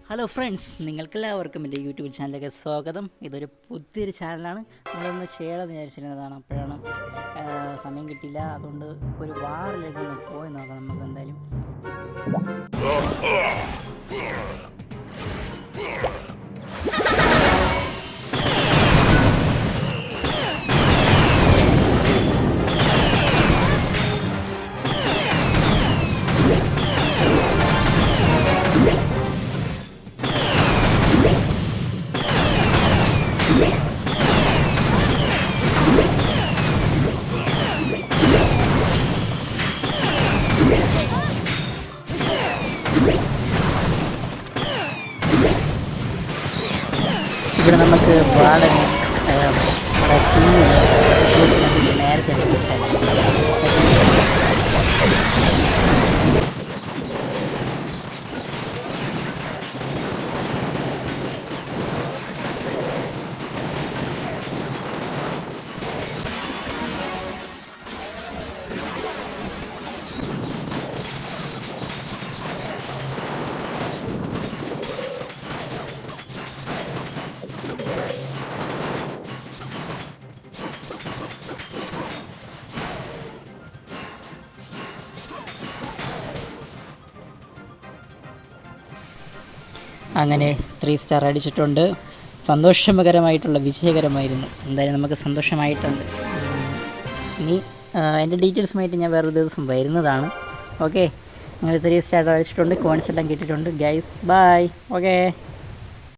Hello friends, നിങ്ങൾക്കെല്ലാവർക്കും എൻ്റെ YouTube ചാനലിലേക്ക് സ്വാഗതം. ഇതൊരു പുതിയൊരു ചാനലാണ്. നമ്മളൊന്ന് ചെയ്യണമെന്ന് വിചാരിച്ചിരുന്നതാണ്. അപ്പോഴാണ് സമയം കിട്ടിയില്ല. അതുകൊണ്ട് ഒരു വാറിലേക്ക് ഒന്ന് പോയി നോക്കാം നമുക്ക് എന്തായാലും. ഇവിടെ നമുക്ക് വളരെ നമ്മുടെ ടീമിന് നേരത്തെ അങ്ങനെ 3 സ്റ്റാർ അടിച്ചിട്ടുണ്ട്. സന്തോഷകരമായിട്ടുള്ള വിജയകരമായിരുന്നു. എന്തായാലും നമുക്ക് സന്തോഷമായിട്ടുണ്ട്. ഇനി എൻ്റെ ഡീറ്റെയിൽസുമായിട്ട് ഞാൻ വേറൊരു ദിവസം വരുന്നതാണ്. ഓക്കെ, അങ്ങനെ 3 സ്റ്റാർ അടിച്ചിട്ടുണ്ട്. കോയിൻസ് എല്ലാം കിട്ടിയിട്ടുണ്ട്. Guys bye. ഓക്കെ.